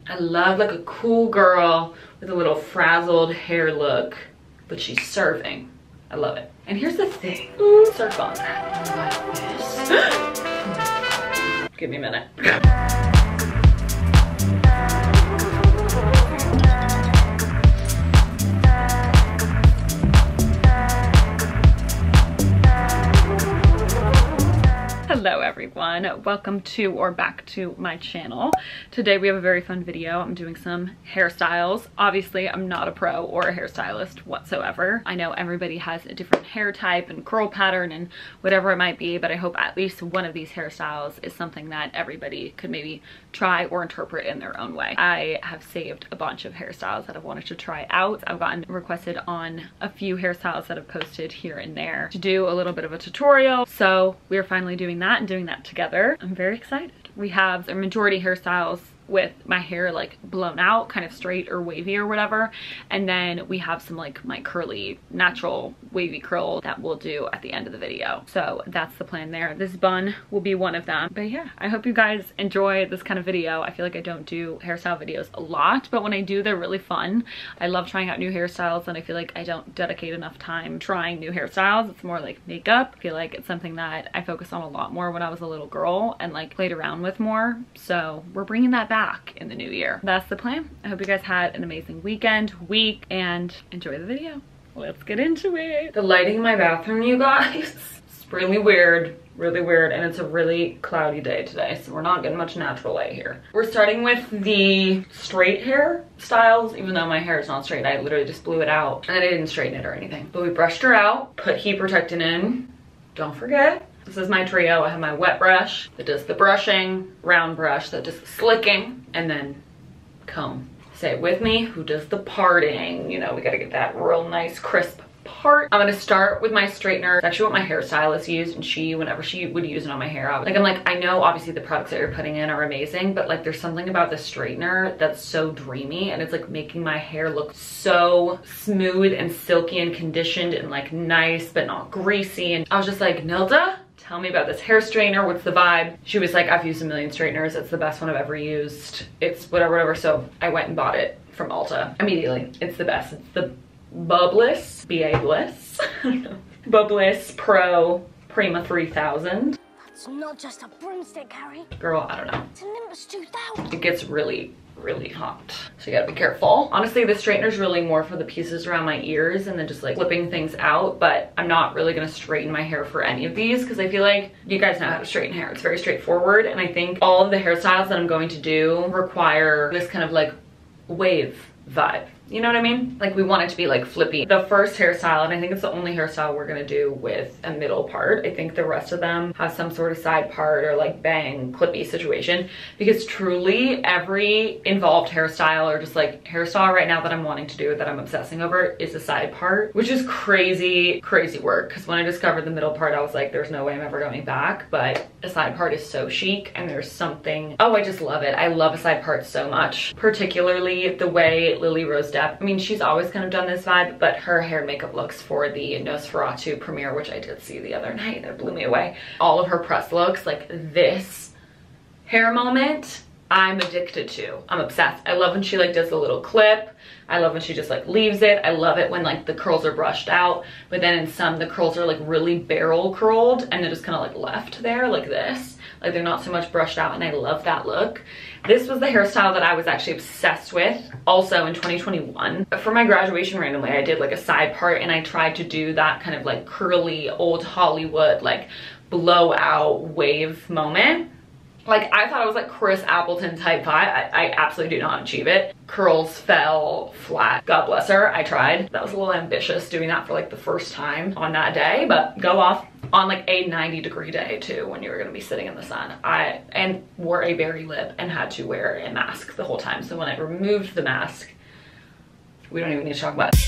I love like a cool girl with a little frazzled hair look, but she's serving. I love it. And here's the thing. Surf on like this. Give me a minute. Hello everyone, welcome to or back to my channel. Today we have a very fun video. I'm doing some hairstyles. Obviously I'm not a pro or a hairstylist whatsoever. I know everybody has a different hair type and curl pattern and whatever it might be, but I hope at least one of these hairstyles is something that everybody could maybe try or interpret in their own way. I have saved a bunch of hairstyles that I've wanted to try out. I've gotten requested on a few hairstyles that I've posted here and there to do a little bit of a tutorial, so we're finally doing that and doing that together. I'm very excited. We have the majority hairstyles with my hair like blown out, kind of straight or wavy or whatever, and then we have some like my curly natural wavy curl that we'll do at the end of the video. So that's the plan there. This bun will be one of them. But yeah, I hope you guys enjoy this kind of video. I feel like I don't do hairstyle videos a lot, but when I do, they're really fun. I love trying out new hairstyles, and I feel like I don't dedicate enough time trying new hairstyles. It's more like makeup. I feel like it's something that I focused on a lot more when I was a little girl and like played around with more. So we're bringing that back in the new year. That's the plan. I hope you guys had an amazing week, and enjoy the video. Let's get into it. The lighting in my bathroom, you guys, it's really weird, and it's a really cloudy day today, so we're not getting much natural light here. We're starting with the straight hair styles, even though my hair is not straight. I literally just blew it out, and I didn't straighten it or anything. But we brushed her out, put heat protectant in. Don't forget, this is my trio. I have my wet brush that does the brushing, round brush that does the slicking, and then comb. Say it with me, who does the parting? You know, we gotta get that real nice crisp part. I'm gonna start with my straightener. It's actually what my hairstylist used, and whenever she would use it on my hair, I'm like, I know obviously the products that you're putting in are amazing, but like there's something about the straightener that's so dreamy, and it's like making my hair look so smooth and silky and conditioned and like nice but not greasy. And I was just like, Nilda, tell me about this hair straightener. What's the vibe? She was like, I've used a million straighteners. It's the best one I've ever used. It's whatever. So I went and bought it from Ulta immediately. It's the best. It's the Bubbliss, B-A Bliss, I don't know. Bubbliss Pro Prima 3000. That's not just a broomstick, Harry. Girl, I don't know. It's a Nimbus 2000. It gets really hot, so you gotta be careful. Honestly, the straightener's really more for the pieces around my ears and then just like flipping things out, but I'm not really gonna straighten my hair for any of these because I feel like you guys know how to straighten hair. It's very straightforward, and I think all of the hairstyles that I'm going to do require this kind of like wave vibe. You know what I mean? Like we want it to be like flippy. The first hairstyle, and I think it's the only hairstyle we're gonna do with a middle part. I think the rest of them have some sort of side part or like bang, clippy situation, because truly every involved hairstyle or just like hairstyle right now that I'm wanting to do, that I'm obsessing over, is a side part, which is crazy work. Because when I discovered the middle part, I was like, there's no way I'm ever going back. But a side part is so chic, and there's something, oh, I just love it. I love a side part so much, particularly the way Lily Rose Depp, I mean, she's always kind of done this vibe, but her hair and makeup looks for the Nosferatu premiere, which I did see the other night, that blew me away. All of her press looks, like this hair moment, I'm addicted to. I'm obsessed. I love when she like does the little clip. I love when she just like leaves it. I love it when like the curls are brushed out, but then in some the curls are like really barrel curled and they're just kind of like left there like this. Like they're not so much brushed out, and I love that look. This was the hairstyle that I was actually obsessed with also in 2021. For my graduation randomly, I did like a side part, and I tried to do that kind of like curly old Hollywood like blowout wave moment. Like I thought it was like Chris Appleton type vibe. I absolutely do not achieve it. Curls fell flat. God bless her. I tried. That was a little ambitious doing that for like the first time on that day, but go off on like a 90-degree day too, when you were gonna be sitting in the sun. And wore a berry lip and had to wear a mask the whole time. So when I removed the mask, we don't even need to talk about it.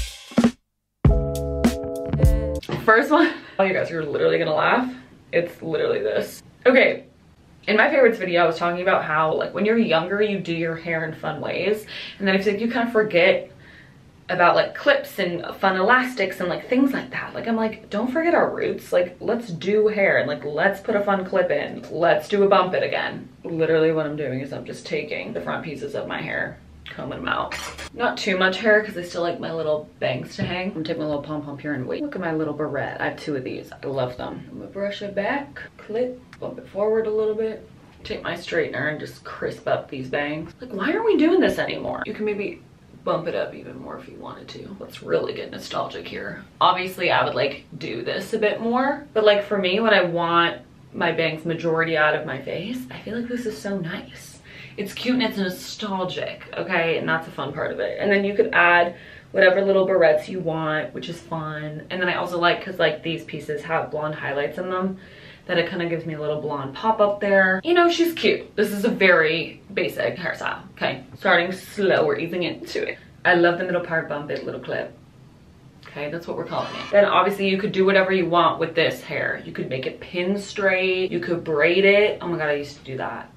First one, oh, you guys are literally gonna laugh. It's literally this. Okay. In my favorites video, I was talking about how like when you're younger, you do your hair in fun ways. And then I feel like you kind of forget about like clips and fun elastics and like things like that. Like I'm like, don't forget our roots. Like let's do hair and like let's put a fun clip in. Let's do a bump it again. Literally what I'm doing is I'm just taking the front pieces of my hair, combing them out. Not too much hair because I still like my little bangs to hang. I'm gonna take my little pom-pom here and wait. Look at my little barrette. I have 2 of these. I love them. I'm gonna brush it back, clip, bump it forward a little bit. Take my straightener and just crisp up these bangs. Like, why aren't we doing this anymore? You can maybe bump it up even more if you wanted to. Let's really get nostalgic here. Obviously, I would like do this a bit more, but like for me, when I want my bangs majority out of my face, I feel like this is so nice. It's cute and it's nostalgic, okay? And that's a fun part of it. And then you could add whatever little barrettes you want, which is fun. And then I also like, cause like these pieces have blonde highlights in them, that it kind of gives me a little blonde pop up there. You know, she's cute. This is a very basic hairstyle, okay? Starting slow, we're easing into it. I love the middle part, bump it, little clip. Okay, that's what we're calling it. Then obviously you could do whatever you want with this hair. You could make it pin straight, you could braid it. Oh my God, I used to do that.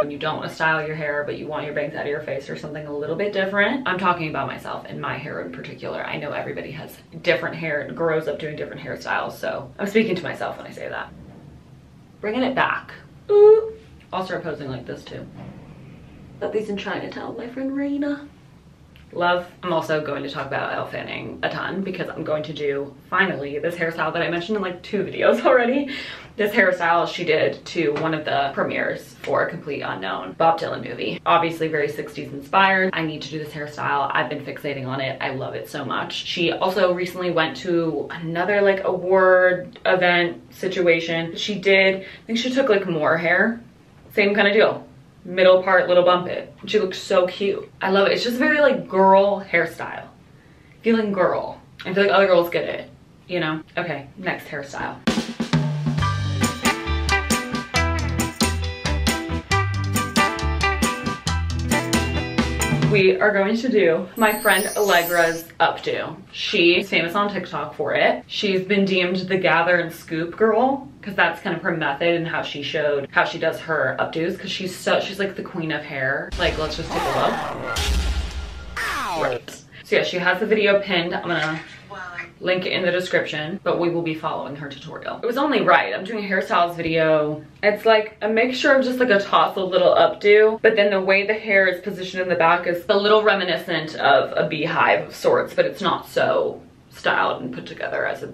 When you don't want to style your hair, but you want your bangs out of your face or something a little bit different. I'm talking about myself and my hair in particular. I know everybody has different hair and grows up doing different hairstyles, so I'm speaking to myself when I say that. Bringing it back. Ooh. I'll start posing like this too. Got these in Chinatown, my friend Raina. Love. I'm also going to talk about Elle Fanning a ton because I'm going to do, finally, this hairstyle that I mentioned in like 2 videos already. This hairstyle she did to one of the premieres for A Complete Unknown Bob Dylan movie. Obviously very 60s inspired. I need to do this hairstyle. I've been fixating on it. I love it so much. She also recently went to another like award event situation. She did, I think she took like more hair. Same kind of deal. Middle part, little bump it. She looks so cute. I love it. It's just very like girl hairstyle. Feeling girl. I feel like other girls get it, you know? Okay, next hairstyle. We are going to do my friend Allegra's updo. She's famous on TikTok for it. She's been deemed the gather and scoop girl because that's kind of her method and how she showed how she does her updos, because she's like the queen of hair. Like, let's just take a look. Right. So yeah, she has the video pinned. I'm gonna link it in the description, but we will be following her tutorial. It was only right. I'm doing a hairstyles video. It's like a mixture of just like a tousled little updo, but then the way the hair is positioned in the back is a little reminiscent of a beehive of sorts, but it's not so styled and put together as a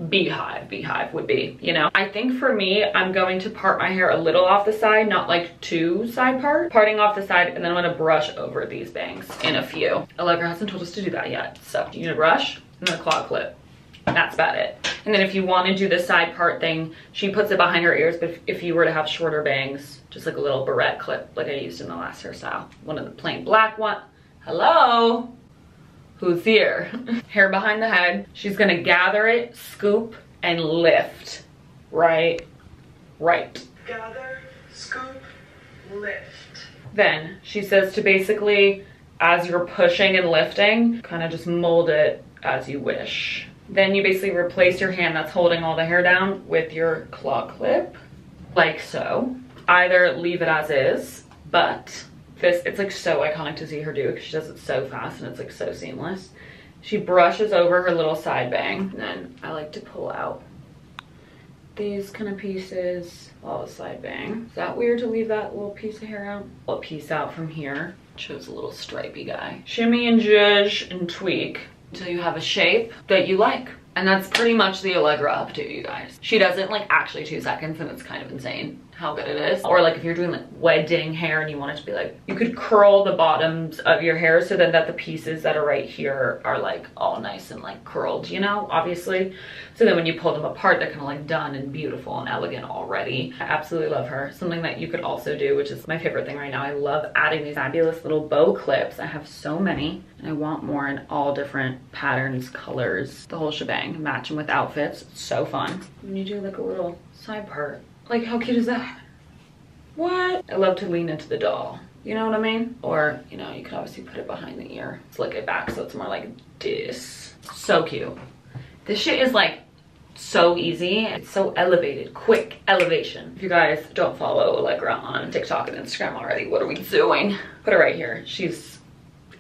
beehive would be, you know? I think for me, I'm going to part my hair a little off the side, not like 2 side parts. Parting off the side, and then I'm gonna brush over these bangs in a few. Allegra hasn't told us to do that yet, so you need a brush and then a claw clip. That's about it. And then if you want to do the side part thing, she puts it behind her ears, but if you were to have shorter bangs, just like a little barrette clip like I used in the last hairstyle. One of the plain black one. Hello? Who's here? Hair behind the head. She's gonna gather it, scoop, and lift. Right? Right. Gather, scoop, lift. Then she says to basically, as you're pushing and lifting, kind of just mold it as you wish. Then you basically replace your hand that's holding all the hair down with your claw clip, like so. Either leave it as is, but this, it's like so iconic to see her do it because she does it so fast and it's like so seamless. She brushes over her little side bang, and then I like to pull out these kind of pieces, all the side bang. Is that weird to leave that little piece of hair out? A piece out from here. Shows a little stripey guy. Shimmy and zhuzh and tweak until you have a shape that you like. And that's pretty much the Allegra updo, you guys. She does it in like actually 2 seconds, and it's kind of insane how good it is. Or like if you're doing like wedding hair and you want it to be like, you could curl the bottoms of your hair so then that the pieces that are right here are like all nice and like curled, you know, obviously. So then when you pull them apart, they're kind of like done and beautiful and elegant already. I absolutely love her. Something that you could also do, which is my favorite thing right now. I love adding these fabulous little bow clips. I have so many and I want more in all different patterns, colors, the whole shebang. Match them with outfits. It's so fun. When you do like a little side part, like how cute is that? What? I love to lean into the doll. You know what I mean? Or, you know, you could obviously put it behind the ear. Slick it back so it's more like this. So cute. This shit is like so easy. It's so elevated, quick elevation. If you guys don't follow Allegra on TikTok and Instagram already, what are we doing? Put her right here. She's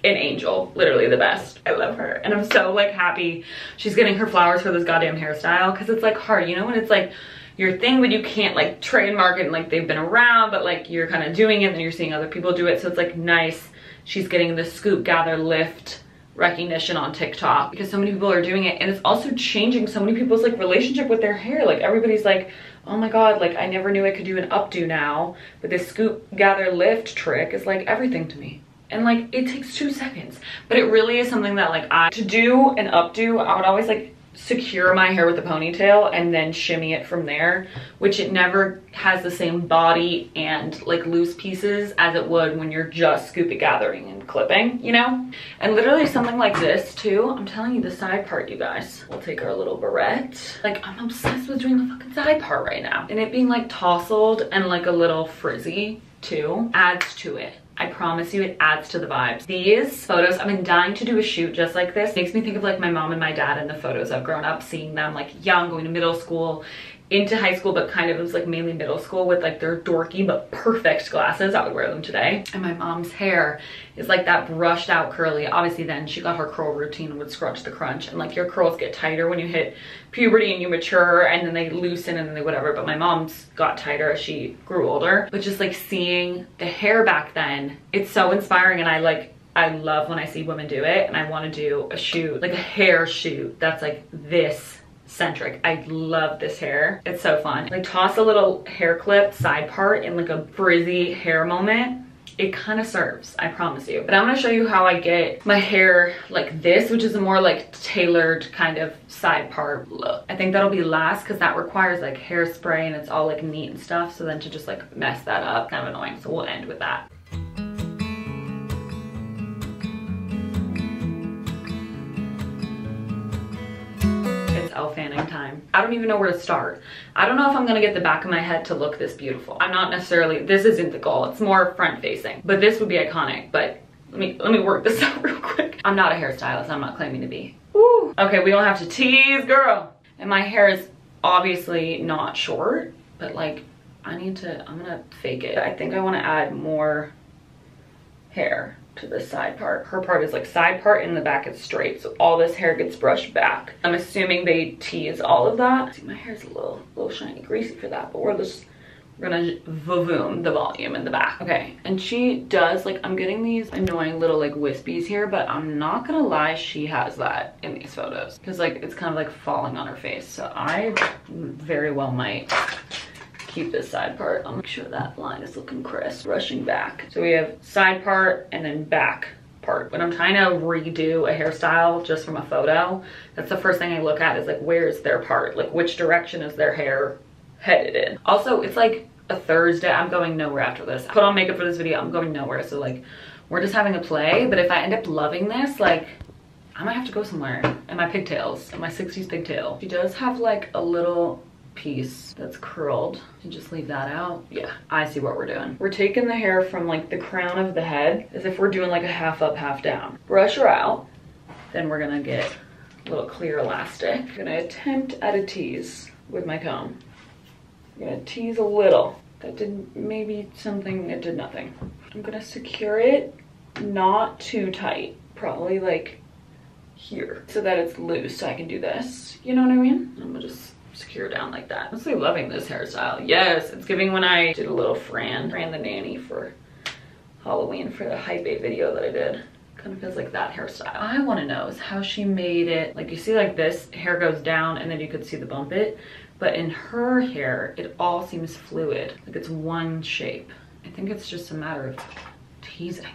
an angel, literally the best. I love her. And I'm so like happy she's getting her flowers for this goddamn hairstyle, because it's like hard, you know, when it's like your thing, but you can't like trademark it and like they've been around, but like you're kind of doing it and you're seeing other people do it. So it's like nice she's getting the scoop, gather, lift recognition on TikTok, because so many people are doing it, and it's also changing so many people's like relationship with their hair. Like everybody's like, oh my god, like I never knew I could do an updo now, but this scoop, gather, lift trick is like everything to me. And like it takes 2 seconds, but it really is something that like to do an updo, I would always like secure my hair with a ponytail and then shimmy it from there, which it never has the same body and like loose pieces as it would when you're just scoop it, gathering and clipping, you know. And literally something like this too, I'm telling you, the side part, you guys. We'll take our little barrette. Like I'm obsessed with doing the fucking side part right now, and it being like tousled and like a little frizzy too adds to it. I promise you, it adds to the vibes. These photos, I've been dying to do a shoot just like this. Makes me think of like my mom and my dad in the photos I've grown up seeing them like young, going to middle school, into high school, but kind of it was like mainly middle school, with like their dorky but perfect glasses. I would wear them today. And my mom's hair is like that brushed out curly. Obviously then she got her curl routine and would scrunch the crunch, and like your curls get tighter when you hit puberty and you mature, and then they loosen and then they whatever. But my mom's got tighter as she grew older. But just like seeing the hair back then, it's so inspiring, and I love when I see women do it, and I want to do a shoot, like a hair shoot that's like this centric. I love this hair. It's so fun. Like toss a little hair clip side part in like a frizzy hair moment. It kind of serves, I promise you. But I'm going to show you how I get my hair like this, which is a more like tailored kind of side part look. I think that'll be last because that requires like hairspray and it's all like neat and stuff. So then to just like mess that up, kind of annoying. So we'll end with that. Elf fanning time. I don't even know where to start. I don't know if I'm gonna get the back of my head to look this beautiful. I'm not necessarily, this isn't the goal, it's more front facing, but this would be iconic. But let me work this out real quick. I'm not a hairstylist, I'm not claiming to be. Woo. Okay, we don't have to tease, girl. And my hair is obviously not short, but like I'm gonna fake it. I think I want to add more hair to the side part. Her part is like side part, and the back is straight, so all this hair gets brushed back. I'm assuming they tease all of that. See, my hair's a little shiny, greasy for that, but we're gonna vavoom the volume in the back. Okay, and she does, like, I'm getting these annoying little like wispies here, but I'm not gonna lie, she has that in these photos because like it's kind of like falling on her face, so I very well might keep this side part. I'll make sure that line is looking crisp. Brushing back. So we have side part and then back part. When I'm trying to redo a hairstyle just from a photo, that's the first thing I look at, is like, where's their part? Like, which direction is their hair headed in? Also, it's like a Thursday. I'm going nowhere after this. I put on makeup for this video. I'm going nowhere. So like, we're just having a play. But if I end up loving this, like, I might have to go somewhere. And my pigtails, and my 60s pigtail. She does have like a little piece that's curled, and just leave that out. Yeah, I see what we're doing. We're taking the hair from like the crown of the head as if we're doing like a half up, half down. Brush her out. Then we're gonna get a little clear elastic. I'm gonna attempt at a tease with my comb. I'm gonna tease a little. That did maybe something, it did nothing. I'm gonna secure it not too tight, probably like here, so that it's loose, so I can do this. You know what I mean? I'm gonna just secure down like that. I'm honestly loving this hairstyle. Yes, it's giving when I did a little Fran the nanny for Halloween for the Hype 8 video that I did. Kind of feels like that hairstyle. I want to know is how she made it. Like, you see like this hair goes down and then you could see the bump it, but in her hair it all seems fluid, like it's one shape. I think it's just a matter of teasing.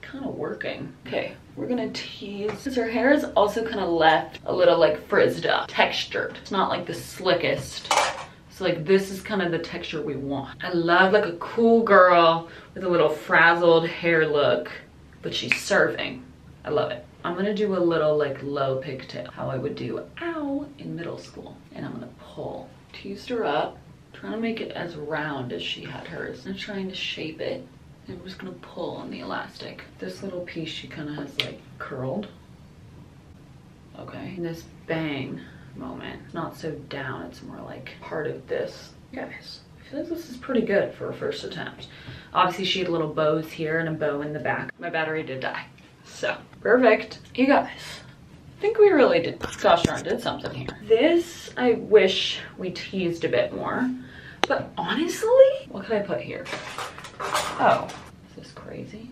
Kind of working. Okay, we're gonna tease, because her hair is also kind of left a little like frizzed up, textured. It's not like the slickest. So like this is kind of the texture we want. I love like a cool girl with a little frazzled hair look, but she's serving. I love it. I'm gonna do a little like low pigtail, how I would do ow in middle school. And I'm gonna pull. Teased her up, trying to make it as round as she had hers. I'm trying to shape it. I'm just gonna pull on the elastic. This little piece she kind of has like curled. Okay, and this bang moment, it's not so down, it's more like part of this. Guys, I feel like this is pretty good for a first attempt. Obviously she had little bows here and a bow in the back. My battery did die, so perfect. You guys, I think we really did, gosh darn, did something here. This, I wish we teased a bit more, but honestly, what could I put here? Oh, is this crazy?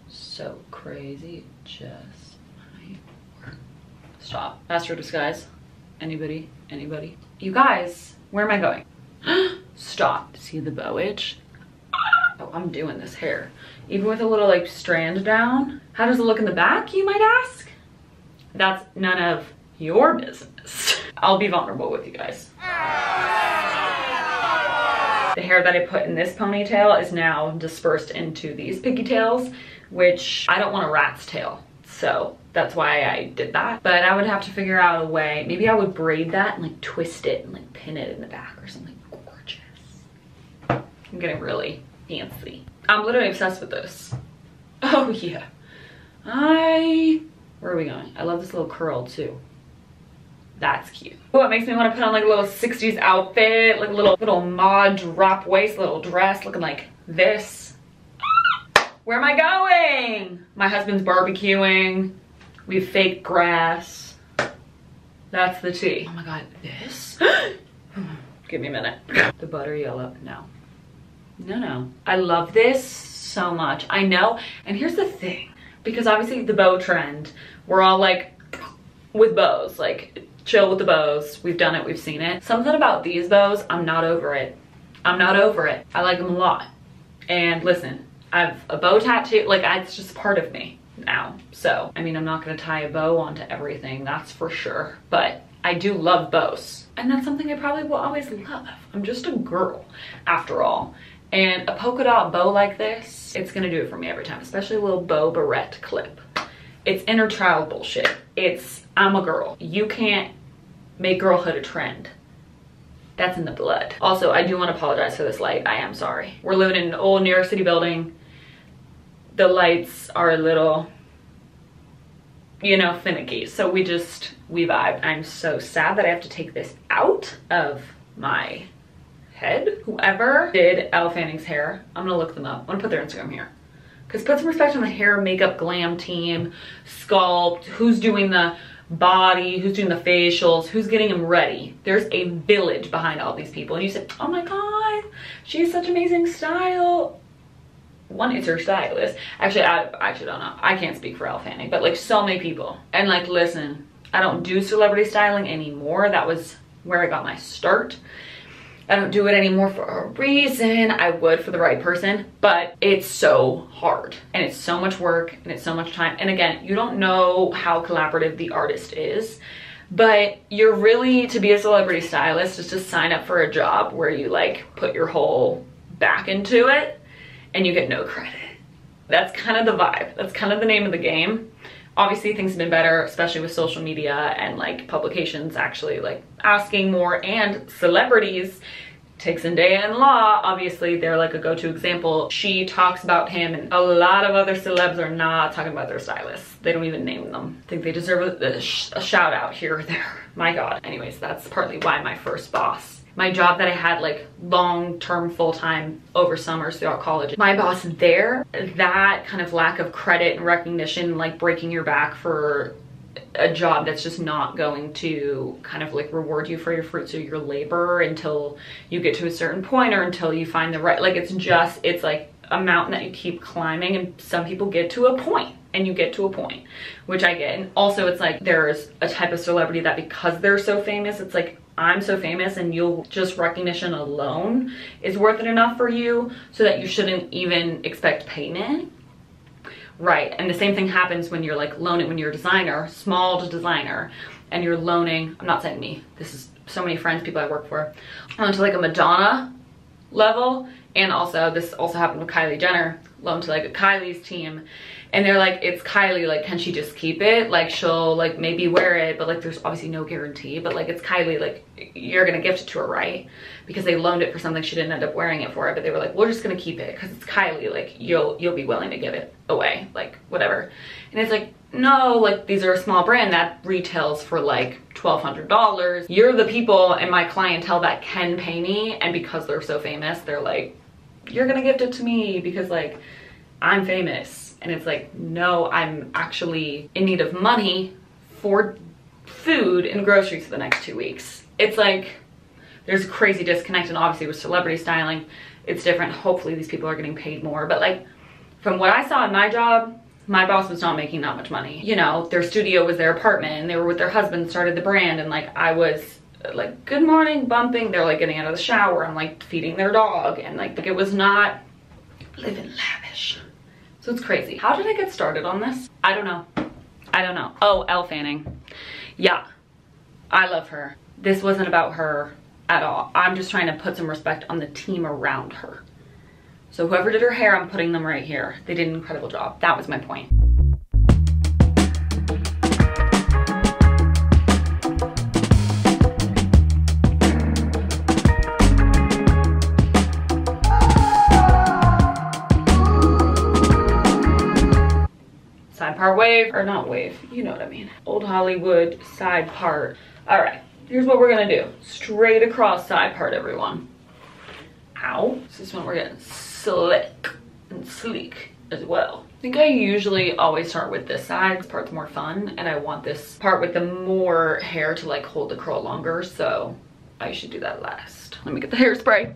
So crazy, just might work. Stop. Master disguise. Anybody? Anybody? You guys, where am I going? Stop. See the bowage? Oh, I'm doing this hair. Even with a little like strand down. How does it look in the back, you might ask? That's none of your business. I'll be vulnerable with you guys. The hair that I put in this ponytail is now dispersed into these pigtails, which I don't want a rat's tail. So that's why I did that. But I would have to figure out a way. Maybe I would braid that and like twist it and like pin it in the back or something gorgeous. I'm getting really fancy. I'm literally obsessed with this. Oh yeah. Where are we going? I love this little curl too. That's cute. Oh, it makes me want to put on like a little 60s outfit, like a little mod drop waist, little dress looking like this. Where am I going? My husband's barbecuing. We have fake grass. That's the tea. Oh my God, this? Give me a minute. The butter yellow, no. No. I love this so much. I know, and here's the thing. Because obviously the bow trend, we're all like with bows, like chill with the bows. We've done it, we've seen it. Something about these bows, I'm not over it. I'm not over it. I like them a lot. And listen, I have a bow tattoo, like it's just part of me now. So, I mean, I'm not gonna tie a bow onto everything, that's for sure. But I do love bows. And that's something I probably will always love. I'm just a girl, after all. And a polka dot bow like this, it's gonna do it for me every time, especially a little bow barrette clip. It's inner child bullshit. I'm a girl. You can't make girlhood a trend. That's in the blood. Also, I do want to apologize for this light. I am sorry. We're living in an old New York City building. The lights are a little, you know, finicky. So we vibe. I'm so sad that I have to take this out of my head. Whoever did Elle Fanning's hair, I'm gonna look them up. I'm gonna put their Instagram here. Because put some respect on the hair, makeup, glam team, sculpt, who's doing the body, who's doing the facials, who's getting them ready. There's a village behind all these people. And you said, oh my God, she has such amazing style. One, it's her stylist. Actually, I actually don't know. I can't speak for Elle Fanning, but like so many people. And like, listen, I don't do celebrity styling anymore. That was where I got my start. I don't do it anymore for a reason. I would for the right person, but it's so hard and it's so much work and it's so much time. And again, you don't know how collaborative the artist is, but you're really, to be a celebrity stylist is to sign up for a job where you like put your whole back into it and you get no credit. That's kind of the vibe. That's kind of the name of the game. Obviously things have been better, especially with social media and like publications actually like asking more, and celebrities, take Zendaya and Law, obviously they're like a go-to example. She talks about him and a lot of other celebs are not talking about their stylists. They don't even name them. I think they deserve a shout out here or there. My God. Anyways, that's partly why my first boss, my job that I had like long-term full-time over summers throughout college, my boss there, that kind of lack of credit and recognition, like breaking your back for a job that's just not going to kind of like reward you for your fruits of your labor until you get to a certain point or until you find the right, like it's like a mountain that you keep climbing, and some people get to a point and you get to a point, which I get. And also it's like there's a type of celebrity that because they're so famous, it's like I'm so famous and you'll just recognition alone is worth it enough for you so that you shouldn't even expect payment. Right, and the same thing happens when you're like loaning, when you're a designer, small to designer, and you're loaning, I'm not saying me, this is so many friends, people I work for, onto like a Madonna level. And also this also happened with Kylie Jenner, loaned to like Kylie's team, and they're like, it's Kylie, like can she just keep it, like she'll like maybe wear it, but like there's obviously no guarantee, but like it's Kylie, like you're gonna gift it to her, right? Because they loaned it for something she didn't end up wearing it for, but they were like, we're just gonna keep it because it's Kylie, like you'll be willing to give it away, like whatever. And it's like, no, like these are a small brand that retails for like $1,200. You're the people in my clientele that can pay me, and because they're so famous, they're like, you're gonna gift it to me because like I'm famous. And it's like, no, I'm actually in need of money for food and groceries for the next 2 weeks. It's like, there's a crazy disconnect, and obviously with celebrity styling, it's different. Hopefully these people are getting paid more, but like from what I saw in my job, my boss was not making that much money. You know, their studio was their apartment, and they were with their husband, started the brand, and like I was like, good morning, bumping. They're like getting out of the shower. I'm like feeding their dog, and like it was not living lavish. So it's crazy. How did I get started on this? I don't know. I don't know. Oh, Elle Fanning. Yeah, I love her. This wasn't about her at all. I'm just trying to put some respect on the team around her. So whoever did her hair, I'm putting them right here. They did an incredible job. That was my point. Side part wave, or not wave, you know what I mean. Old Hollywood side part. All right, here's what we're gonna do. Straight across side part, everyone. Ow. So this one we're getting slick and sleek as well. I think I usually always start with this side. This part's more fun, and I want this part with the more hair to like hold the curl longer, so I should do that last. Let me get the hairspray.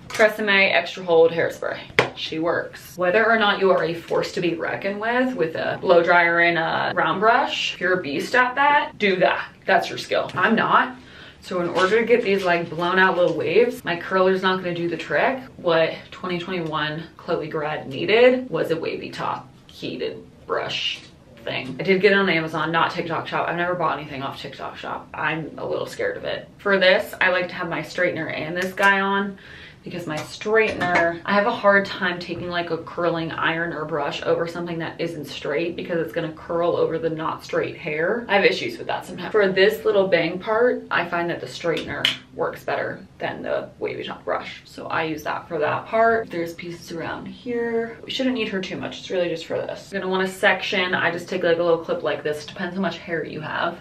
Tresemme Extra Hold Hairspray. She works. Whether or not you are a force to be reckoned with a blow dryer and a round brush, if you're a beast at that, do that. That's your skill. I'm not. So in order to get these like blown out little waves, my curler's not gonna do the trick. What 2021 Chloë grad needed was a wavy top heated brush thing. I did get it on Amazon, not TikTok Shop. I've never bought anything off TikTok Shop. I'm a little scared of it. For this, I like to have my straightener and this guy on, because my straightener, I have a hard time taking like a curling iron or brush over something that isn't straight, because it's gonna curl over the not straight hair. I have issues with that sometimes. For this little bang part, I find that the straightener works better than the wavy top brush. So I use that for that part. There's pieces around here. We shouldn't need her too much. It's really just for this. You're gonna want a section. I just take like a little clip like this. Depends how much hair you have.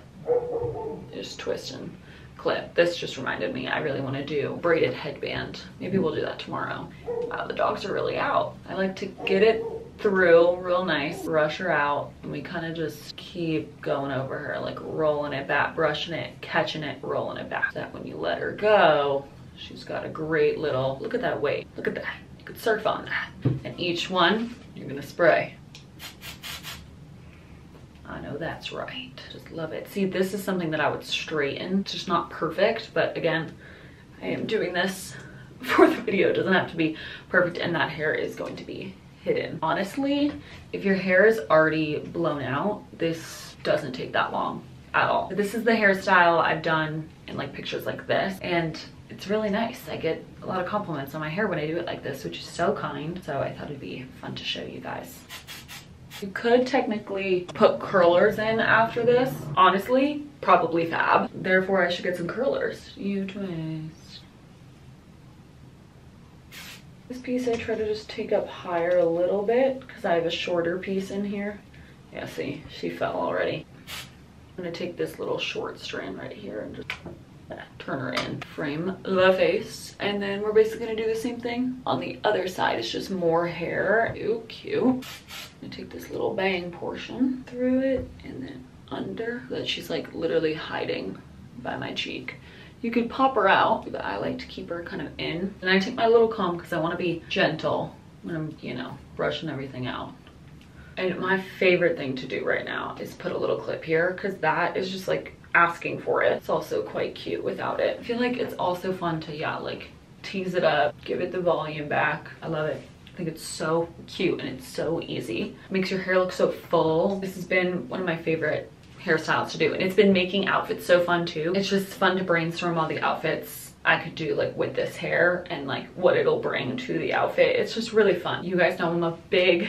Just twist and clip. This just reminded me I really want to do braided headband. Maybe we'll do that tomorrow. Wow, the dogs are really out. I like to get it through real nice, brush her out, and we kind of just keep going over her, like rolling it back, brushing it, catching it, rolling it back. So that when you let her go, she's got a great little, look at that weight, look at that. You could surf on that. And each one, you're gonna spray. I know that's right. Just love it. See, this is something that I would straighten. It's just not perfect, but again, I am doing this for the video. It doesn't have to be perfect, and that hair is going to be hidden. Honestly, if your hair is already blown out, this doesn't take that long at all. This is the hairstyle I've done in like pictures like this, and it's really nice. I get a lot of compliments on my hair when I do it like this, which is so kind. So I thought it'd be fun to show you guys. You could technically put curlers in after this. Honestly, probably fab. Therefore, I should get some curlers. You twist. This piece I try to just take up higher a little bit because I have a shorter piece in here. Yeah, see, she fell already. I'm gonna take this little short strand right here and just turn her in, frame the face, and then we're basically gonna do the same thing on the other side. It's just more hair. Ooh, cute. I'm gonna take this little bang portion through it and then under, so that she's like literally hiding by my cheek. You could pop her out, but I like to keep her kind of in. And I take my little comb because I want to be gentle when I'm, you know, brushing everything out. And my favorite thing to do right now is put a little clip here, because that is just like asking for it. It's also quite cute without it. I feel like it's also fun to, yeah, like tease it up, give it the volume back. I love it. I think it's so cute and it's so easy. It makes your hair look so full. This has been one of my favorite hairstyles to do, and it's been making outfits so fun too. It's just fun to brainstorm all the outfits I could do like with this hair and like what it'll bring to the outfit. It's just really fun. You guys know I'm a big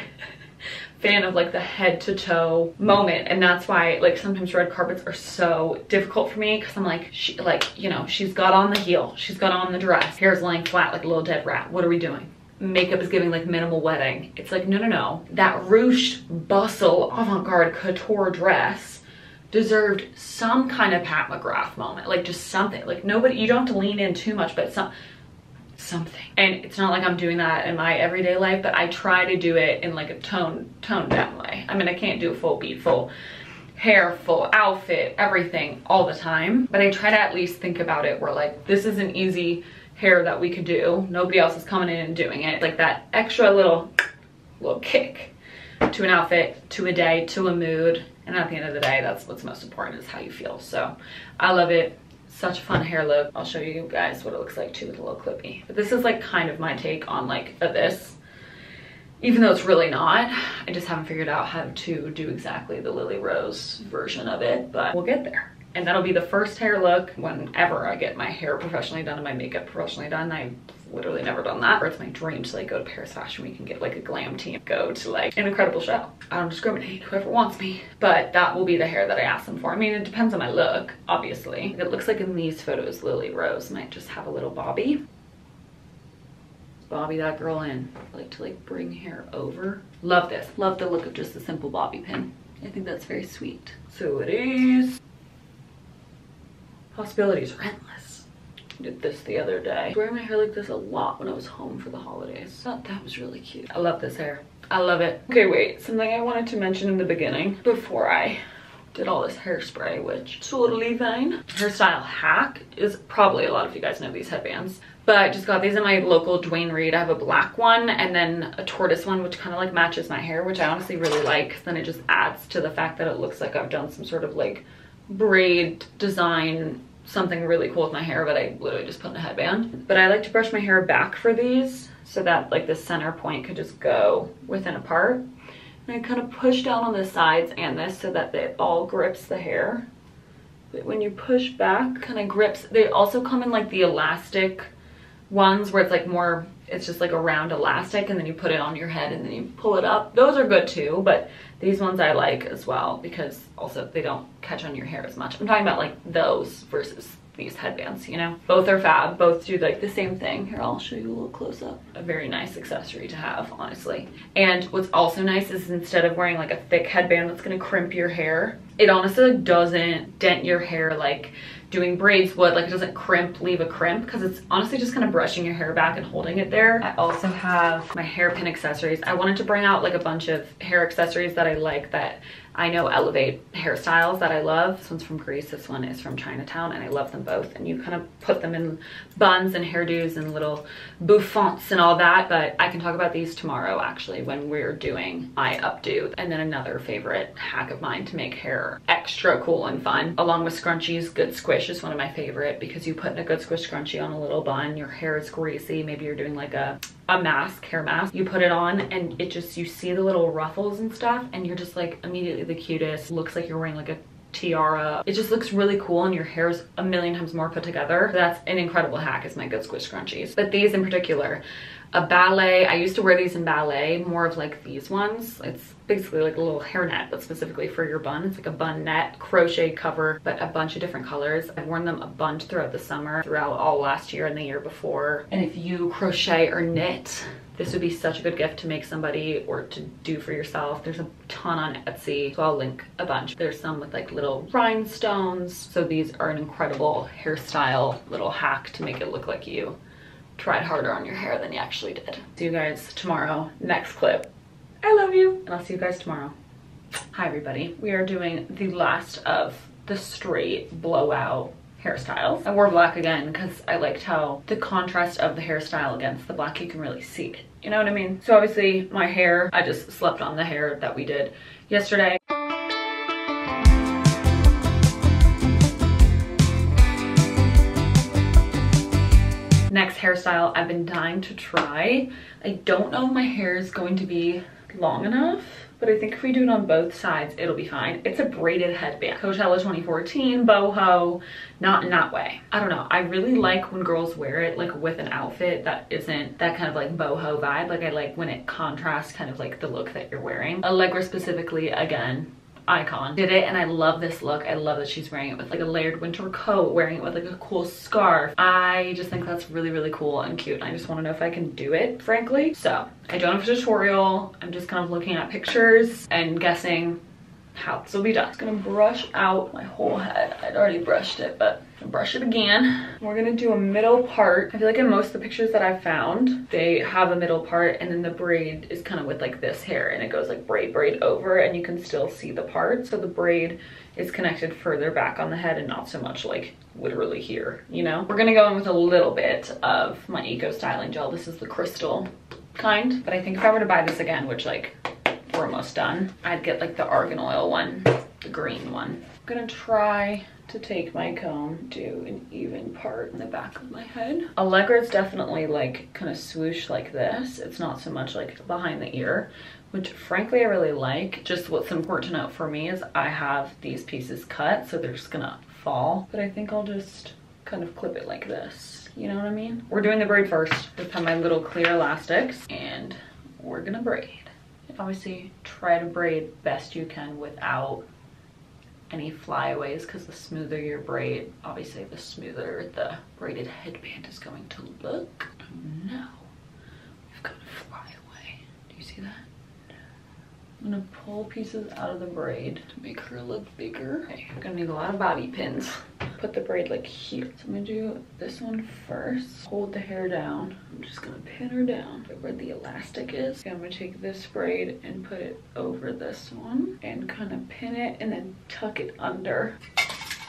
fan of like the head to toe moment, and that's why like sometimes red carpets are so difficult for me, because I'm like, you know, she's got on the heel, she's got on the dress, hair's laying flat like a little dead rat. What are we doing? makeup is giving like minimal wedding. It's like, no, no, no. That ruched bustle avant-garde couture dress deserved some kind of Pat McGrath moment, like just something. Like nobody, you don't have to lean in too much, but something. And it's not like I'm doing that in my everyday life, but I try to do it in like a toned down way. I mean, I can't do a full beat, full hair, full outfit, everything all the time, but I try to at least think about it where like, this is an easy hair that we could do. Nobody else is coming in and doing it. Like that extra little kick to an outfit, to a day, to a mood. And at the end of the day, that's what's most important, is how you feel. So I love it. Such a fun hair look. I'll show you guys what it looks like too with a little clippy. But this is like kind of my take on like this, even though it's really not. I just haven't figured out how to do exactly the Lily Rose version of it, but we'll get there. And that'll be the first hair look whenever I get my hair professionally done and my makeup professionally done. I've literally never done that. Or it's my dream to like go to Paris Fashion Week and get like a glam team, go to like an incredible show. I don't discriminate, whoever wants me. But that will be the hair that I ask them for. I mean, it depends on my look, obviously. It looks like in these photos, Lily Rose might just have a little bobby. Bobby that girl in. I like to like bring hair over. Love this. Love the look of just a simple bobby pin. I think that's very sweet. So it is. Possibilities are endless. I did this the other day. I was wearing my hair like this a lot when I was home for the holidays. I thought that was really cute. I love this hair. I love it. Okay, wait, something I wanted to mention in the beginning before I did all this hairspray, which totally fine. Hairstyle hack is probably, a lot of you guys know these headbands, but I just got these in my local Dwayne Reed. I have a black one and then a tortoise one, which kind of like matches my hair, which I honestly really like. Then it just adds to the fact that it looks like I've done some sort of like braid design, something really cool with my hair, but I literally just put in a headband. But I like to brush my hair back for these so that like the center point could just go within a part. And I kind of push down on the sides and this so that it all grips the hair. But when you push back, kind of grips. They also come in like the elastic ones where it's like more, it's just like a round elastic and then you put it on your head and then you pull it up. Those are good too, but these ones I like as well because also they don't catch on your hair as much. I'm talking about like those versus these headbands, you know? Both are fab, both do like the same thing. Here, I'll show you a little close up. A very nice accessory to have, honestly. And what's also nice is instead of wearing like a thick headband that's gonna crimp your hair, it honestly doesn't dent your hair like doing braids would. Like it doesn't crimp, leave a crimp, because it's honestly just kind of brushing your hair back and holding it there. I also have my hairpin accessories. I wanted to bring out like a bunch of hair accessories that I like, that I know elevate hairstyles that I love. This one's from Greece, this one is from Chinatown, and I love them both. And you kind of put them in buns and hairdos and little bouffants and all that, but I can talk about these tomorrow actually when we're doing my updo. And then another favorite hack of mine to make hair extra cool and fun, along with scrunchies, good squish is one of my favorite, because you put in a good squish scrunchie on a little bun, your hair is greasy, maybe you're doing like a mask, hair mask, you put it on and it just, you see the little ruffles and stuff and you're just like immediately the cutest. Looks like you're wearing like a tiara. It just looks really cool and your hair's a million times more put together. So that's an incredible hack, is my good squish scrunchies. But these in particular, a ballet, I used to wear these in ballet, more of like these ones. It's basically like a little hairnet, but specifically for your bun. It's like a bun net, crochet cover, but a bunch of different colors. I've worn them a bunch throughout the summer, throughout all last year and the year before. And if you crochet or knit, this would be such a good gift to make somebody or to do for yourself. There's a ton on Etsy, so I'll link a bunch. There's some with like little rhinestones. So these are an incredible hairstyle little hack to make it look like you tried harder on your hair than you actually did. See you guys tomorrow, next clip. I love you, and I'll see you guys tomorrow. Hi everybody. We are doing the last of the straight blowout hairstyles. I wore black again because I liked how the contrast of the hairstyle against the black, you can really see it. You know what I mean? So obviously my hair, I just slept on the hair that we did yesterday. Next hairstyle I've been dying to try. I don't know if my hair is going to be long enough, but I think if we do it on both sides, it'll be fine. It's a braided headband. Coachella 2014, boho, not in that way. I don't know. I really like when girls wear it like with an outfit that isn't that kind of like boho vibe. Like I like when it contrasts kind of like the look that you're wearing. Allegra specifically, again, icon did it, and I love this look. I love that she's wearing it with like a layered winter coat, wearing it with like a cool scarf. I just think that's really, really cool and cute. I just want to know if I can do it, frankly. So I don't have a tutorial. I'm just kind of looking at pictures and guessing how this will be done. I'm gonna brush out my whole head. I'd already brushed it, but I'm gonna brush it again. We're gonna do a middle part. I feel like in most of the pictures that I've found, they have a middle part and then the braid is kind of with like this hair, and it goes like braid over, and you can still see the part. So the braid is connected further back on the head and not so much like literally here, you know? We're gonna go in with a little bit of my Eco Styling Gel. This is the crystal kind, but I think if I were to buy this again, which like we're almost done, I'd get like the argan oil one, the green one. I'm gonna try to take my comb, do an even part in the back of my head. Allegra is definitely like kind of swoosh like this. It's not so much like behind the ear, which frankly I really like. Just what's important to note for me is I have these pieces cut, so they're just gonna fall. But I think I'll just kind of clip it like this. You know what I mean? We're doing the braid first. Just have my little clear elastics and we're gonna braid. Obviously try to braid best you can without any flyaways, because the smoother your braid, obviously the smoother the braided headband is going to look. Oh no, we've got a flyaway. Do you see that? I'm gonna pull pieces out of the braid to make her look bigger. Okay, I'm gonna need a lot of bobby pins. Put the braid like here. So I'm gonna do this one first. Hold the hair down. I'm just gonna pin her down where the elastic is. Okay, I'm gonna take this braid and put it over this one and kind of pin it and then tuck it under.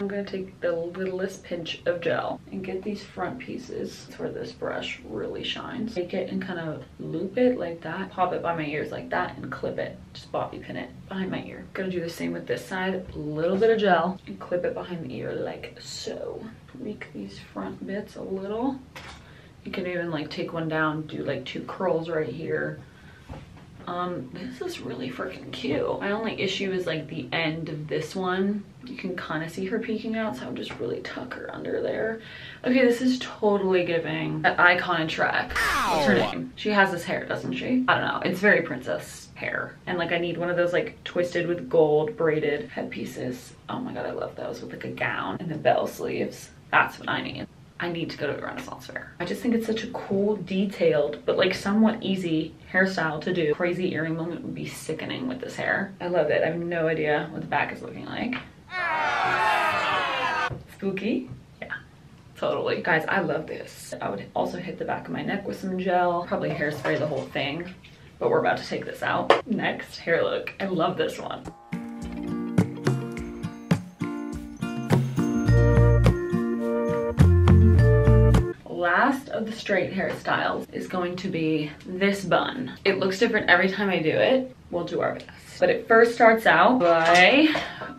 I'm gonna take the littlest pinch of gel and get these front pieces. That's where this brush really shines. Take it and kind of loop it like that. Pop it by my ears like that and clip it. Just bobby pin it behind my ear. Gonna do the same with this side. A little bit of gel and clip it behind the ear like so. Tweak these front bits a little. You can even like take one down, do like 2 curls right here. This is really freaking cute. My only issue is like the end of this one. You can kind of see her peeking out, so I'll just really tuck her under there. Okay, this is totally giving that icon in Shrek. What's her name? She has this hair, doesn't she? I don't know. It's very princess hair. And like I need one of those like twisted with gold braided headpieces. Oh my god, I love those with like a gown and the bell sleeves. That's what I need. I need to go to the Renaissance Fair. I just think it's such a cool, detailed, but like somewhat easy hairstyle to do. Crazy earring moment would be sickening with this hair. I love it. I have no idea what the back is looking like. Spooky? Yeah, totally. Guys, I love this. I would also hit the back of my neck with some gel, probably hairspray the whole thing, but we're about to take this out. Next, hair look. I love this one. Last of the straight hairstyles is going to be this bun. It looks different every time I do it. We'll do our best. But it first starts out by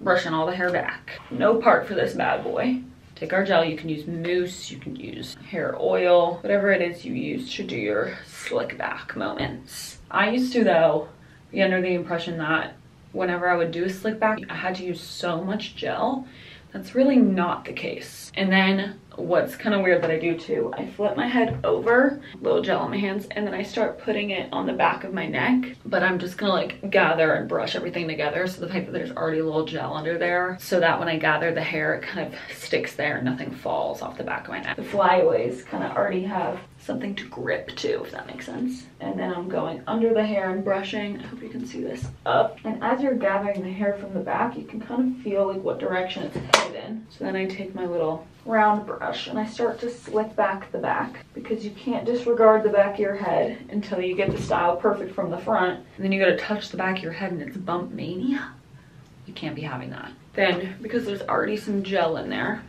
brushing all the hair back. No part for this bad boy. Take our gel. You can use mousse, you can use hair oil, whatever it is you use to do your slick back moments. I used to, though, be under the impression that whenever I would do a slick back, I had to use so much gel. That's really not the case. And then what's kind of weird that I do too, I flip my head over, little gel on my hands, and then I start putting it on the back of my neck. But I'm just gonna like gather and brush everything together, so the fact that there's already a little gel under there, so that when I gather the hair, it kind of sticks there and nothing falls off the back of my neck. The flyaways kind of already have something to grip to, if that makes sense. And then I'm going under the hair and brushing. I hope you can see this up. And as you're gathering the hair from the back, you can kind of feel like what direction it's headed in. So then I take my little round brush and I start to slick back the back, because you can't disregard the back of your head until you get the style perfect from the front. And then you gotta touch the back of your head and it's bump mania. You can't be having that. Then, because there's already some gel in there,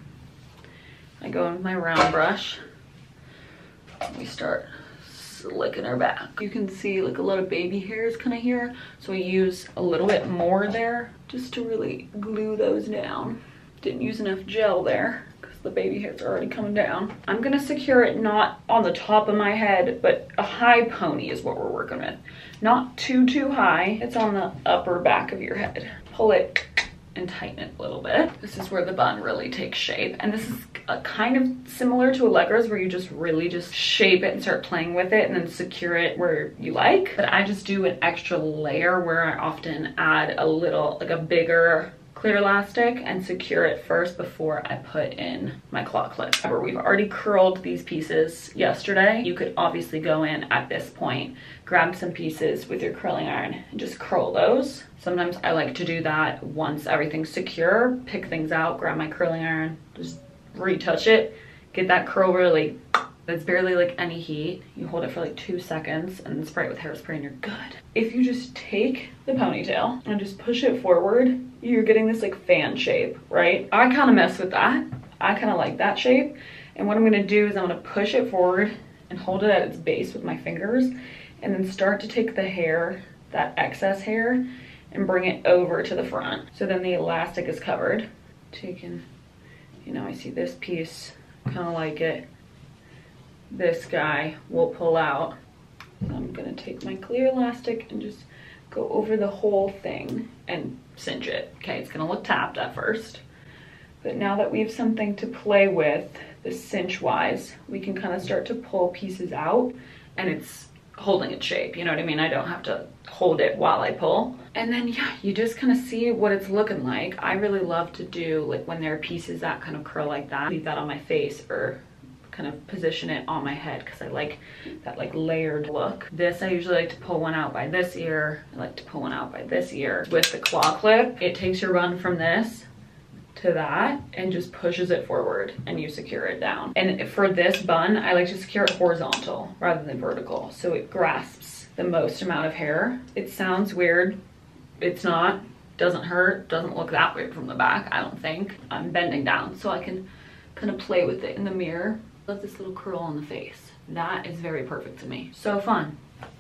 I go in with my round brush. We start slicking her back. You can see like a lot of baby hairs kind of here, so I use a little bit more there just to really glue those down. Didn't use enough gel there because the baby hairs are already coming down. I'm gonna secure it not on the top of my head, but a high pony is what we're working with. Not too high. It's on the upper back of your head. Pull it and tighten it a little bit. This is where the bun really takes shape. And this is kind of similar to Allegra's, where you just really just shape it and start playing with it and then secure it where you like. But I just do an extra layer where I often add a little, like a bigger clear elastic and secure it first before I put in my claw clip. However, we've already curled these pieces yesterday. You could obviously go in at this point, grab some pieces with your curling iron and just curl those. Sometimes I like to do that once everything's secure, pick things out, grab my curling iron, just retouch it, get that curl really, there's barely like any heat. You hold it for like 2 seconds and then spray it with hairspray and you're good. If you just take the ponytail and just push it forward, you're getting this like fan shape, right? I kind of mess with that. I kind of like that shape. And what I'm gonna do is I'm gonna push it forward and hold it at its base with my fingers and then start to take the hair, that excess hair, and bring it over to the front. So then the elastic is covered. Taking, you know, I see this piece, kind of like it. This guy will pull out. So I'm gonna take my clear elastic and just go over the whole thing and cinch it. Okay, it's gonna look tapped at first, but now that we have something to play with, the cinch wise, we can kind of start to pull pieces out and it's holding its shape, you know what I mean? I don't have to hold it while I pull. And then yeah, you just kind of see what it's looking like. I really love to do, like when there are pieces that kind of curl like that, leave that on my face or kind of position it on my head because I like that like layered look. This, I usually like to pull one out by this ear. I like to pull one out by this ear. With the claw clip, it takes your bun from this to that and just pushes it forward and you secure it down. And for this bun, I like to secure it horizontal rather than vertical, so it grasps the most amount of hair. It sounds weird. It's not. Doesn't hurt. Doesn't look that weird from the back, I don't think. I'm bending down so I can kind of play with it in the mirror. Love this little curl on the face. That is very perfect to me. So fun.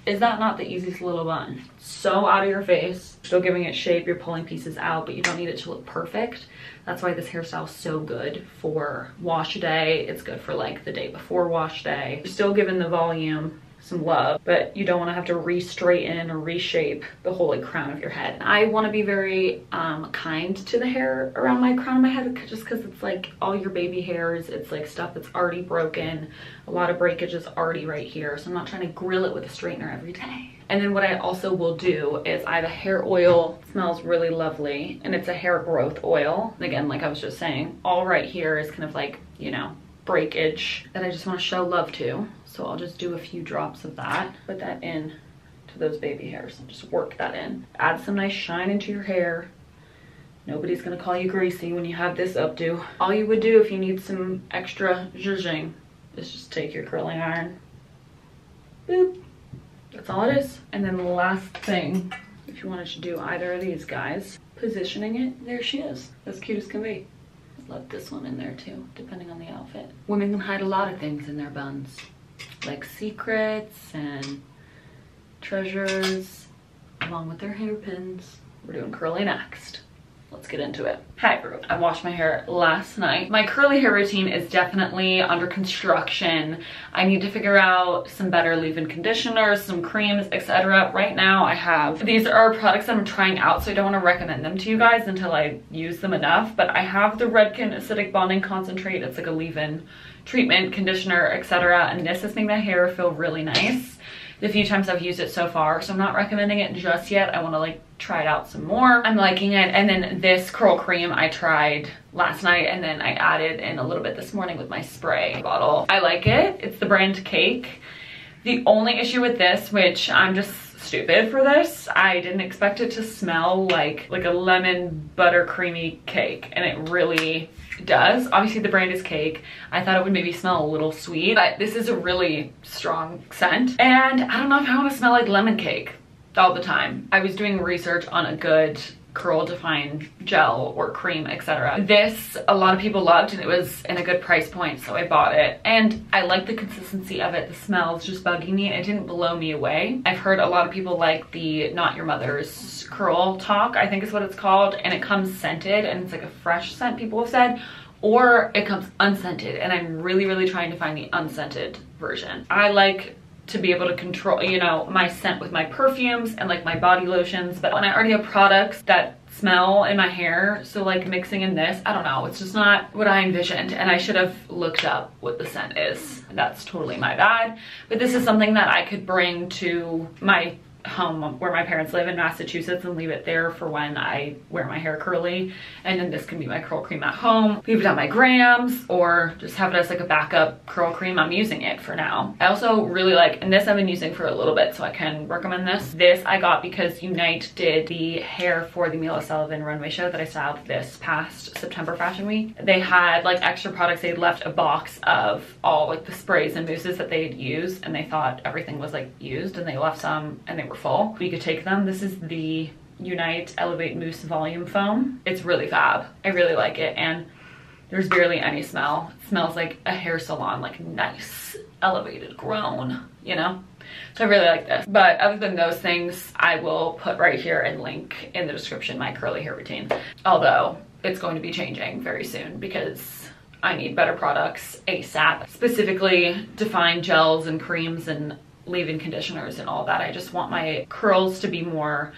Is that not the easiest little bun? So out of your face, still giving it shape. You're pulling pieces out, but you don't need it to look perfect. That's why this hairstyle is so good for wash day. It's good for like the day before wash day. You're still giving the volume some love, but you don't want to have to re-straighten or reshape the whole like crown of your head. I want to be very kind to the hair around my crown of my head, just because it's like all your baby hairs, it's like stuff that's already broken, a lot of breakage is already right here, so I'm not trying to grill it with a straightener every day. And then what I also will do is I have a hair oil, it smells really lovely, and it's a hair growth oil. And again, like I was just saying, all right here is kind of like, you know, breakage that I just want to show love to. So I'll just do a few drops of that, put that in to those baby hairs and just work that in. Add some nice shine into your hair. Nobody's gonna call you greasy when you have this updo. All you would do if you need some extra zhuzhing is just take your curling iron, boop. That's all it is. And then the last thing, if you wanted to do either of these guys, positioning it, there she is, as cute as can be. Love this one in there too, depending on the outfit. Women can hide a lot of things in their buns, like secrets and treasures, along with their hairpins. We're doing curly next. Let's get into it. Hi everyone, I washed my hair last night. My curly hair routine is definitely under construction. I need to figure out some better leave-in conditioners, some creams, etc. Right now I have, these are products that I'm trying out, so I don't want to recommend them to you guys until I use them enough, but I have the Redken Acidic Bonding Concentrate. It's like a leave-in treatment, conditioner, etc. And this has made my hair feel really nice the few times I've used it so far, so I'm not recommending it just yet. I want to like try it out some more. I'm liking it. And then this curl cream I tried last night, and then I added in a little bit this morning with my spray bottle. I like it. It's the brand Cake. The only issue with this, which I'm just stupid for this, I didn't expect it to smell like a lemon butter creamy cake, and it really does. Obviously the brand is Cake. I thought it would maybe smell a little sweet, but this is a really strong scent, and I don't know if I want to smell like lemon cake all the time. I was doing research on a good curl define gel or cream, etc. This a lot of people loved, and it was in a good price point, so I bought it, and I like the consistency of it. The smell is just bugging me. It didn't blow me away. I've heard a lot of people like the Not Your Mother's Curl Talk, I think is what it's called, and it comes scented, and it's like a fresh scent, people have said, or it comes unscented, and I'm really trying to find the unscented version. I like to be able to control, you know, my scent with my perfumes and like my body lotions, but when I already have products that smell in my hair. So like mixing in this, I don't know, it's just not what I envisioned, and I should have looked up what the scent is. That's totally my bad. But this is something that I could bring to my home where my parents live in Massachusetts and leave it there for when I wear my hair curly, and then this can be my curl cream at home. Leave it on my grams or just have it as like a backup curl cream. I'm using it for now. I also really like, and this I've been using for a little bit, so I can recommend this. This I got because Unite did the hair for the Mila Sullivan runway show that I styled this past September Fashion Week. They had like extra products. They had left a box of all like the sprays and mousses that they had used, and they thought everything was like used, and they left some and they were full. We could take them. This is the Unite Elevate Mousse Volume Foam. It's really fab. I really like it, and there's barely any smell. It smells like a hair salon, like nice, elevated, grown, you know? So I really like this. But other than those things, I will put right here and link in the description my curly hair routine. Although it's going to be changing very soon because I need better products ASAP. Specifically defined gels and creams and leave-in conditioners and all that. I just want my curls to be more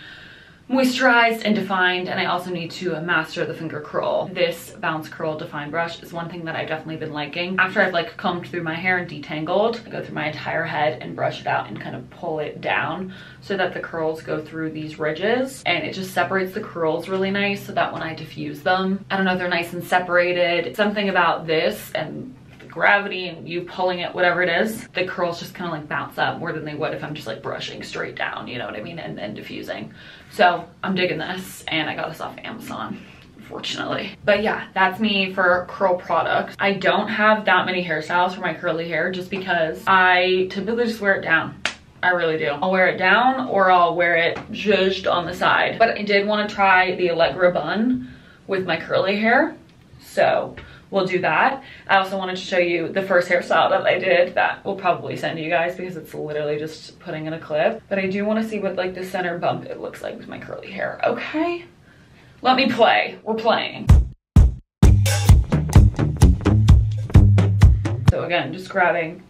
moisturized and defined, and I also need to master the finger curl. This Bounce Curl Define Brush is one thing that I've definitely been liking. After I've like combed through my hair and detangled, I go through my entire head and brush it out and kind of pull it down so that the curls go through these ridges, and it just separates the curls really nice so that when I diffuse them, I don't know, they're nice and separated. Something about this and gravity and you pulling it, whatever it is, the curls just kind of like bounce up more than they would if I'm just like brushing straight down, you know what I mean, and then diffusing. So I'm digging this, and I got this off Amazon, unfortunately. But yeah, that's me for curl products. I don't have that many hairstyles for my curly hair just because I typically just wear it down. I really do. I'll wear it down or I'll wear it zhuzhed on the side. But I did want to try the Allegra bun with my curly hair, so we'll do that. I also wanted to show you the first hairstyle that I did that we'll probably send you guys because it's literally just putting in a clip. But I do want to see what like the center bump it looks like with my curly hair. Okay, let me play. We're playing. So again, just grabbing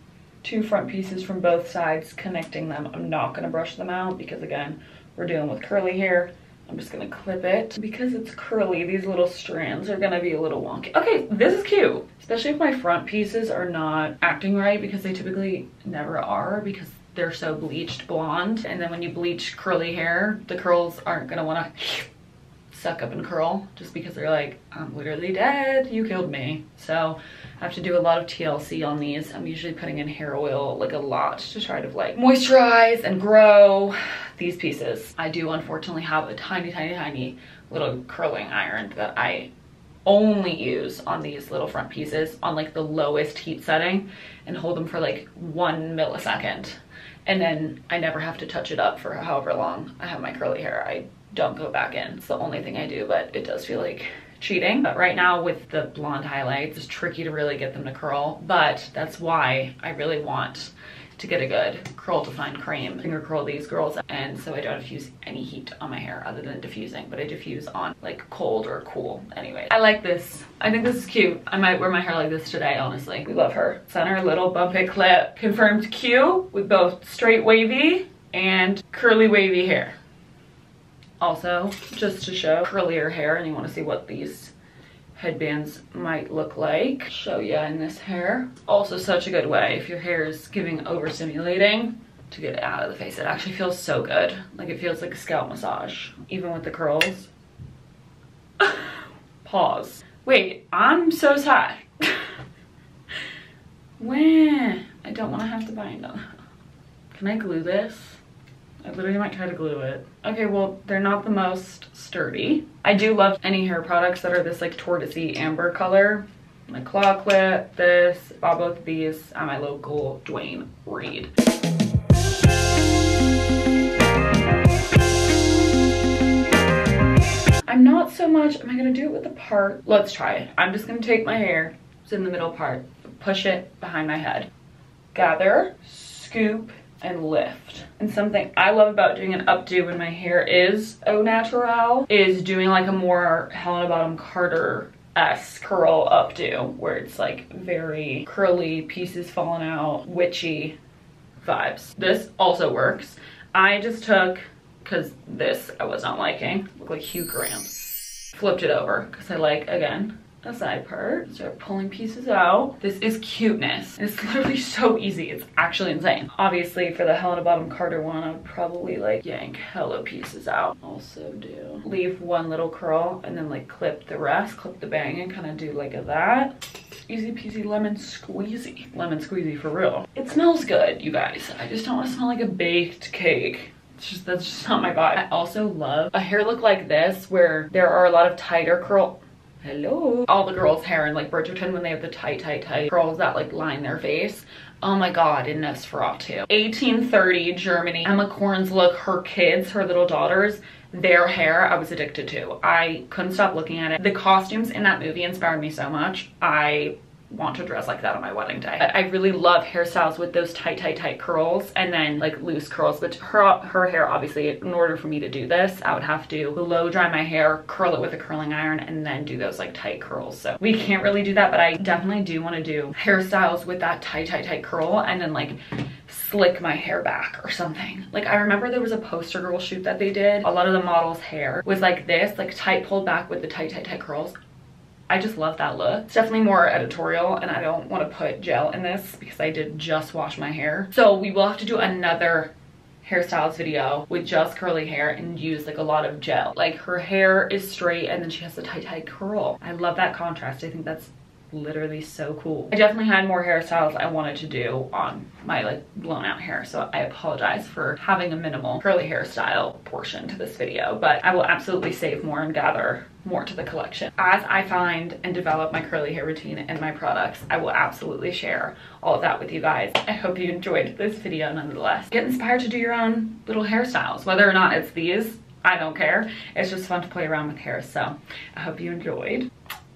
two front pieces from both sides, connecting them. I'm not gonna brush them out because again, we're dealing with curly hair. I'm just gonna clip it. Because it's curly, these little strands are gonna be a little wonky. Okay, this is cute. Especially if my front pieces are not acting right, because they typically never are because they're so bleached blonde. And then when you bleach curly hair, the curls aren't gonna wanna suck up and curl just because they're like, I'm literally dead, you killed me. So I have to do a lot of TLC on these. I'm usually putting in hair oil like a lot to try to like moisturize and grow these pieces. I do unfortunately have a tiny little curling iron that I only use on these little front pieces on like the lowest heat setting and hold them for like 1 millisecond. And then I never have to touch it up for however long I have my curly hair. I don't go back in. It's the only thing I do, but it does feel like cheating. But right now with the blonde highlights, it's tricky to really get them to curl, but that's why I really want to get a good curl defined cream. Finger curl these girls, and so I don't have to use any heat on my hair other than diffusing, but I diffuse on like cold or cool. Anyway, I like this. I think this is cute. I might wear my hair like this today, honestly. We love her. Center little bumpy clip. Confirmed Q with both straight wavy and curly wavy hair. Also, just to show curlier hair and you want to see what these headbands might look like, show you in this hair. Also such a good way if your hair is giving overstimulating to get it out of the face. It actually feels so good. Like it feels like a scalp massage, even with the curls. Pause. Wait, I'm so sad. When? I don't want to have to bind them. Can I glue this? I literally might try to glue it. Okay, well, they're not the most sturdy. I do love any hair products that are this like tortoisey amber color. My claw clip, this, bought both of these at my local Dwayne Reed. I'm not so much, am I gonna do it with a part? Let's try it. I'm just gonna take my hair, it's in the middle part, push it behind my head. Gather, scoop, and lift. And something I love about doing an updo when my hair is au naturel is doing like a more Helena Bottom Carter-esque curl updo where it's like very curly, pieces falling out, witchy vibes. This also works. I just took because this I was not liking. Looked like Hugh Grant. Flipped it over because I like, again, a side part. Start pulling pieces out. This is cuteness. It's literally so easy. It's actually insane. Obviously for the Helena Bottom Carter one, I would probably like yank hella pieces out. Also do leave one little curl and then like clip the rest, clip the bang and kind of do like a that. Easy peasy lemon squeezy. Lemon squeezy for real. It smells good, you guys. I just don't want to smell like a baked cake. That's just not my vibe. I also love a hair look like this where there are a lot of tighter curl. Hello. All the girls' hair in like Bridgerton when they have the tight curls that like line their face. Oh my god, in Nosferatu. 1830 Germany. Emma Corrin's look, her kids, her little daughters, their hair, I was addicted to. I couldn't stop looking at it. The costumes in that movie inspired me so much. I want to dress like that on my wedding day. I really love hairstyles with those tight curls and then like loose curls, but her hair, obviously, in order for me to do this, I would have to blow dry my hair, curl it with a curling iron, and then do those like tight curls. So we can't really do that, but I definitely do want to do hairstyles with that tight curl and then like slick my hair back or something. Like I remember there was a poster girl shoot that they did. A lot of the models' hair was like this, like tight pulled back with the tight curls. I just love that look. It's definitely more editorial and I don't want to put gel in this because I did just wash my hair. So we will have to do another hairstyles video with just curly hair and use like a lot of gel. Like her hair is straight and then she has the tight curl. I love that contrast. I think that's literally so cool. I definitely had more hairstyles I wanted to do on my like blown out hair, so I apologize for having a minimal curly hairstyle portion to this video, but I will absolutely save more and gather more to the collection. As I find and develop my curly hair routine and my products, I will absolutely share all of that with you guys. I hope you enjoyed this video nonetheless. Get inspired to do your own little hairstyles, whether or not it's these, I don't care. It's just fun to play around with hair, so I hope you enjoyed.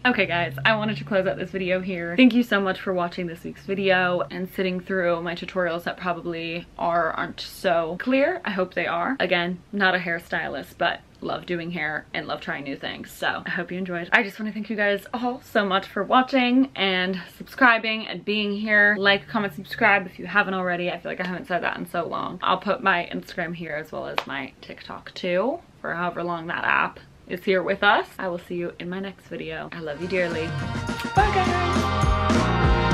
Okay guys, I wanted to close out this video here. Thank you so much for watching this week's video and sitting through my tutorials that probably aren't so clear. I hope they are. Again, not a hairstylist, but love doing hair and love trying new things. So I hope you enjoyed. I just want to thank you guys all so much for watching and subscribing and being here. Like, comment, subscribe if you haven't already. I feel like I haven't said that in so long. I'll put my Instagram here as well as my TikTok too, for however long that app is here with us. I will see you in my next video. I love you dearly. Bye guys.